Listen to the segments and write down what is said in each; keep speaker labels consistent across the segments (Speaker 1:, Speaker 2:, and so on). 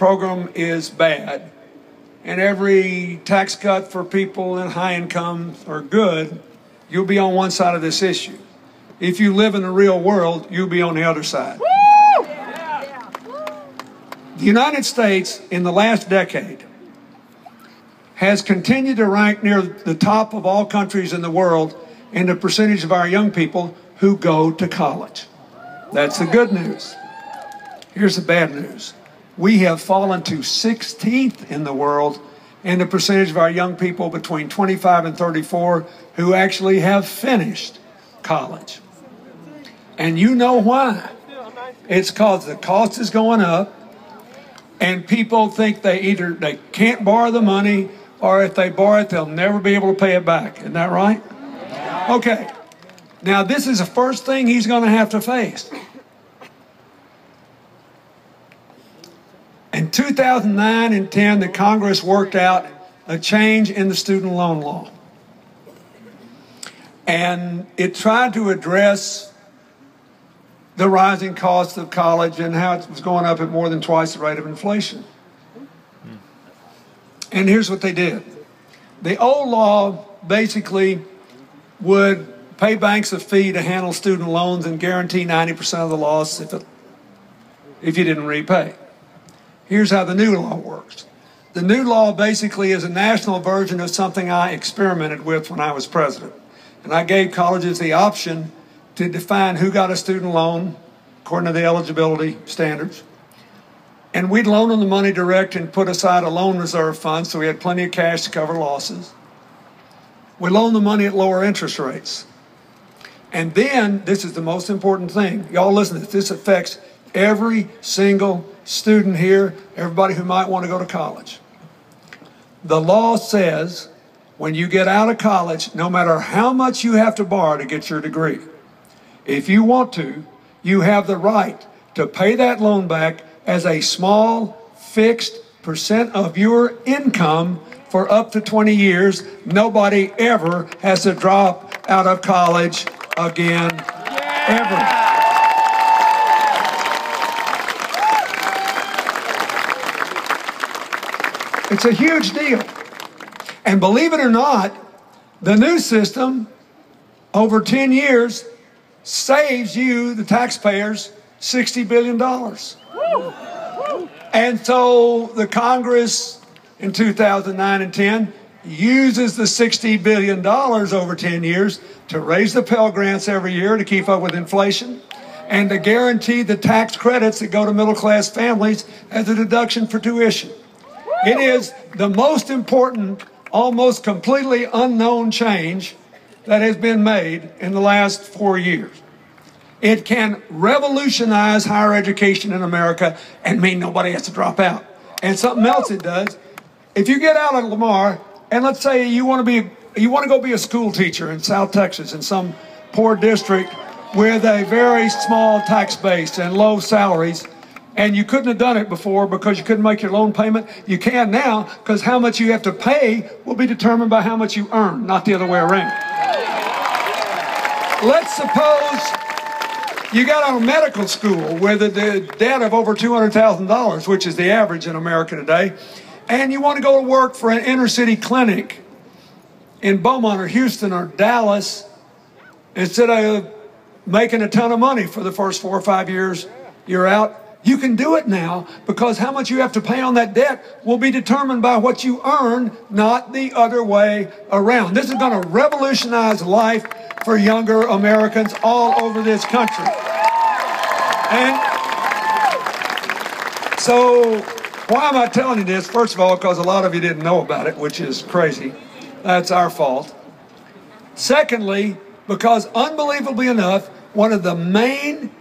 Speaker 1: program is bad and every tax cut for people in high income are good, you'll be on one side of this issue. If you live in the real world, you'll be on the other side. Woo! The United States in the last decade has continued to rank near the top of all countries in the world in the percentage of our young people who go to college. That's the good news. Here's the bad news. We have fallen to 16th in the world in the percentage of our young people between 25 and 34 who actually have finished college. And you know why? It's because the cost is going up and people think they can't borrow the money, or if they borrow it, they'll never be able to pay it back. Isn't that right? Okay. Now, this is the first thing he's going to have to face. In 2009 and 10, the Congress worked out a change in the student loan law. And it tried to address the rising cost of college and how it was going up at more than twice the rate of inflation. And here's what they did. The old law basically would pay banks a fee to handle student loans and guarantee 90% of the loss if you didn't repay. Here's how the new law works. The new law basically is a national version of something I experimented with when I was president. And I gave colleges the option to define who got a student loan according to the eligibility standards. And we'd loan them the money direct and put aside a loan reserve fund so we had plenty of cash to cover losses. We loan the money at lower interest rates. And then, this is the most important thing. Y'all listen to this. This affects every single student here, everybody who might want to go to college. The law says when you get out of college, no matter how much you have to borrow to get your degree, if you want to, you have the right to pay that loan back as a small fixed percent of your income for up to 20 years. Nobody ever has to drop out of college again, ever. It's a huge deal. And believe it or not, the new system over 10 years saves you, the taxpayers, $60 billion. And so the Congress in 2009 and 10 uses the $60 billion over 10 years to raise the Pell Grants every year to keep up with inflation and to guarantee the tax credits that go to middle-class families as a deduction for tuition. It is the most important, almost completely unknown change that has been made in the last 4 years. It can revolutionize higher education in America and mean nobody has to drop out. And something else it does, if you get out of Lamar, and let's say you want to go be a school teacher in South Texas in some poor district with a very small tax base and low salaries, and you couldn't have done it before because you couldn't make your loan payment. You can now because how much you have to pay will be determined by how much you earn, not the other way around. Let's suppose you got out of medical school with a debt of over $200,000, which is the average in America today, and you want to go to work for an inner city clinic in Beaumont or Houston or Dallas instead of making a ton of money for the first 4 or 5 years you're out. You can do it now because how much you have to pay on that debt will be determined by what you earn, not the other way around. This is going to revolutionize life for younger Americans all over this country. And so why am I telling you this? First of all, because a lot of you didn't know about it, which is crazy. That's our fault. Secondly, because unbelievably enough, one of the main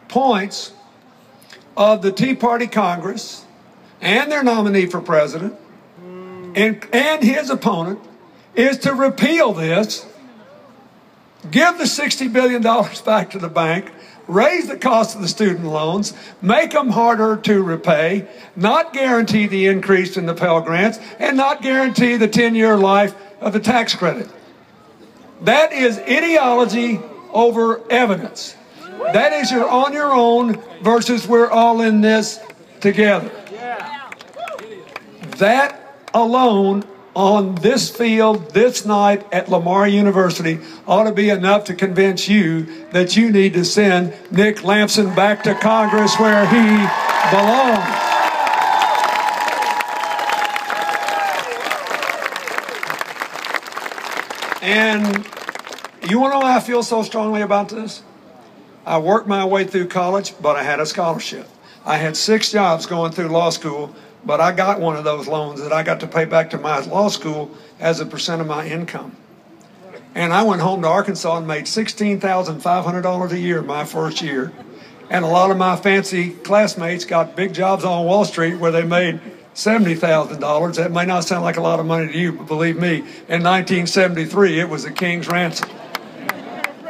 Speaker 1: points of the Tea Party Congress and their nominee for president and his opponent is to repeal this, give the $60 billion back to the bank, raise the cost of the student loans, make them harder to repay, not guarantee the increase in the Pell Grants, and not guarantee the 10-year life of the tax credit. That is ideology over evidence. That is you're on your own versus we're all in this together. That alone on this field this night at Lamar University ought to be enough to convince you that you need to send Nick Lampson back to Congress where he belongs. And you want to know why I feel so strongly about this? I worked my way through college, but I had a scholarship. I had 6 jobs going through law school, but I got one of those loans that I got to pay back to my law school as a percent of my income. And I went home to Arkansas and made $16,500 a year my first year. And a lot of my fancy classmates got big jobs on Wall Street where they made $70,000. That may not sound like a lot of money to you, but believe me, in 1973, it was a king's ransom.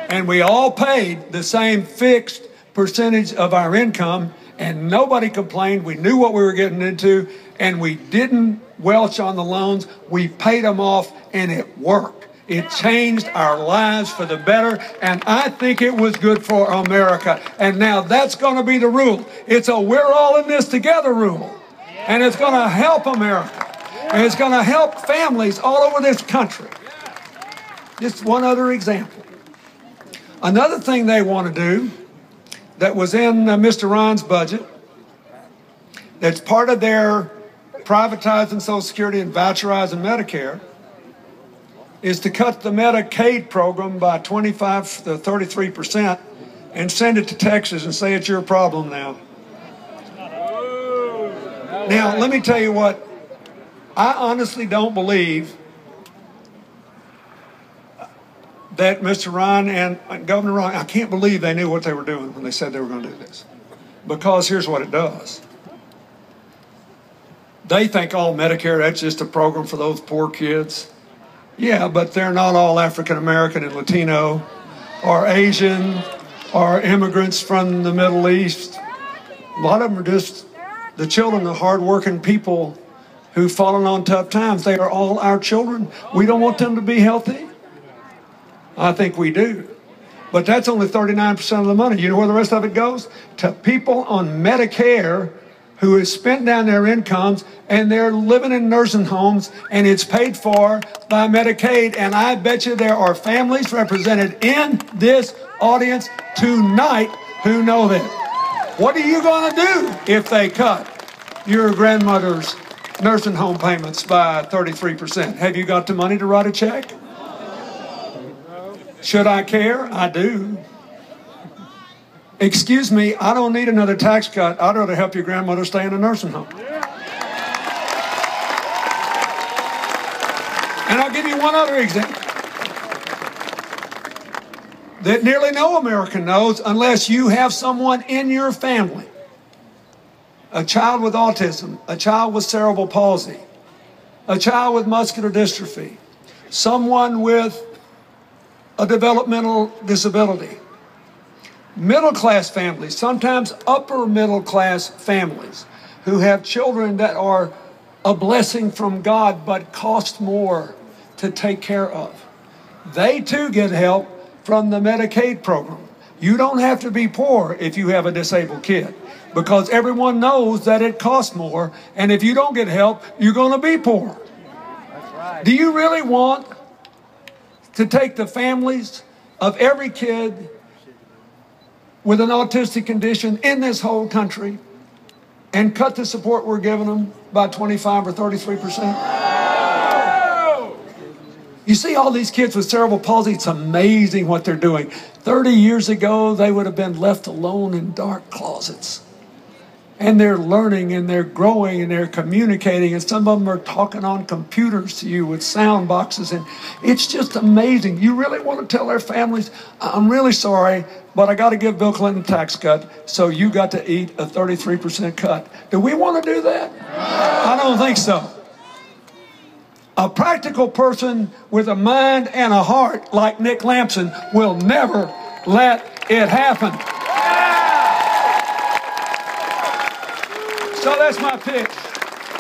Speaker 1: And we all paid the same fixed percentage of our income, and nobody complained. We knew what we were getting into, and we didn't welch on the loans. We paid them off, and it worked. It changed our lives for the better, and I think it was good for America. And now that's going to be the rule. It's a we're all in this together rule. And it's going to help America. And it's going to help families all over this country. Just one other example. Another thing they want to do that was in Mr. Ron's budget, that's part of their privatizing Social Security and voucherizing Medicare, is to cut the Medicaid program by 25 to 33% and send it to Texas and say it's your problem now. Now, let me tell you what, I honestly don't believe that Mr. Ron and Governor Ron, I can't believe they knew what they were doing when they said they were going to do this. Because here's what it does. They think, oh, Medicare, that's just a program for those poor kids. Yeah, but they're not all African American and Latino or Asian or immigrants from the Middle East. A lot of them are just the children of hardworking people who've fallen on tough times. They are all our children. We don't want them to be healthy. I think we do. But that's only 39% of the money. You know where the rest of it goes? To people on Medicare who have spent down their incomes and they're living in nursing homes, and it's paid for by Medicaid. And I bet you there are families represented in this audience tonight who know that. What are you going to do if they cut your grandmother's nursing home payments by 33%? Have you got the money to write a check? Should I care? I do. Excuse me, I don't need another tax cut. I'd rather help your grandmother stay in a nursing home. And I'll give you one other example that nearly no American knows unless you have someone in your family, a child with autism, a child with cerebral palsy, a child with muscular dystrophy, someone with a developmental disability. Middle-class families, sometimes upper-middle-class families who have children that are a blessing from God but cost more to take care of. They too get help from the Medicaid program. You don't have to be poor if you have a disabled kid, because everyone knows that it costs more, and if you don't get help, you're going to be poor. That's right. Do you really want to take the families of every kid with an autistic condition in this whole country and cut the support we're giving them by 25 or 33%? You see all these kids with cerebral palsy, it's amazing what they're doing. 30 years ago, they would have been left alone in dark closets. And they're learning and they're growing and they're communicating, and some of them are talking on computers to you with sound boxes, and it's just amazing. You really want to tell their families, I'm really sorry, but I got to give Bill Clinton a tax cut, so you got to eat a 33% cut. Do we want to do that? I don't think so. A practical person with a mind and a heart like Nick Lampson will never let it happen. So that's my pitch.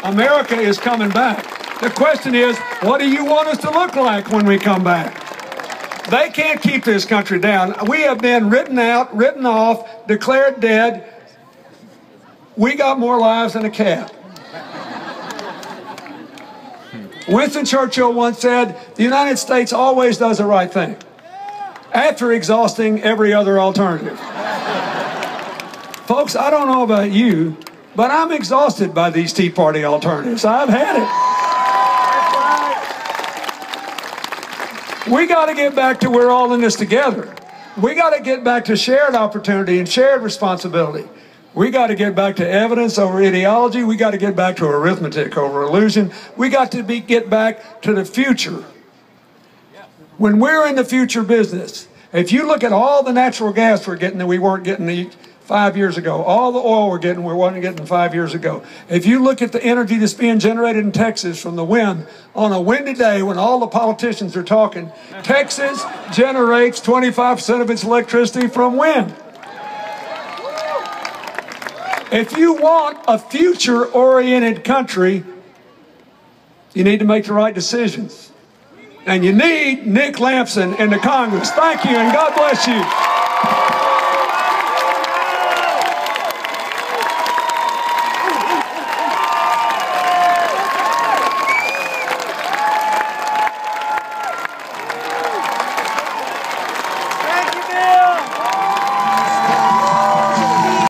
Speaker 1: America is coming back. The question is, what do you want us to look like when we come back? They can't keep this country down. We have been written out, written off, declared dead. We got more lives than a cat. Winston Churchill once said, the United States always does the right thing after exhausting every other alternative. Folks, I don't know about you, but I'm exhausted by these Tea Party alternatives. I've had it. We got to get back to we're all in this together. We got to get back to shared opportunity and shared responsibility. We got to get back to evidence over ideology. We got to get back to arithmetic over illusion. We got to get back to the future. When we're in the future business, if you look at all the natural gas we're getting that we weren't getting 5 years ago, all the oil we're getting we weren't getting 5 years ago, if you look at the energy that's being generated in Texas from the wind, on a windy day when all the politicians are talking, Texas generates 25% of its electricity from wind. If you want a future-oriented country, you need to make the right decisions. And you need Nick Lampson in the Congress. Thank you, and God bless you.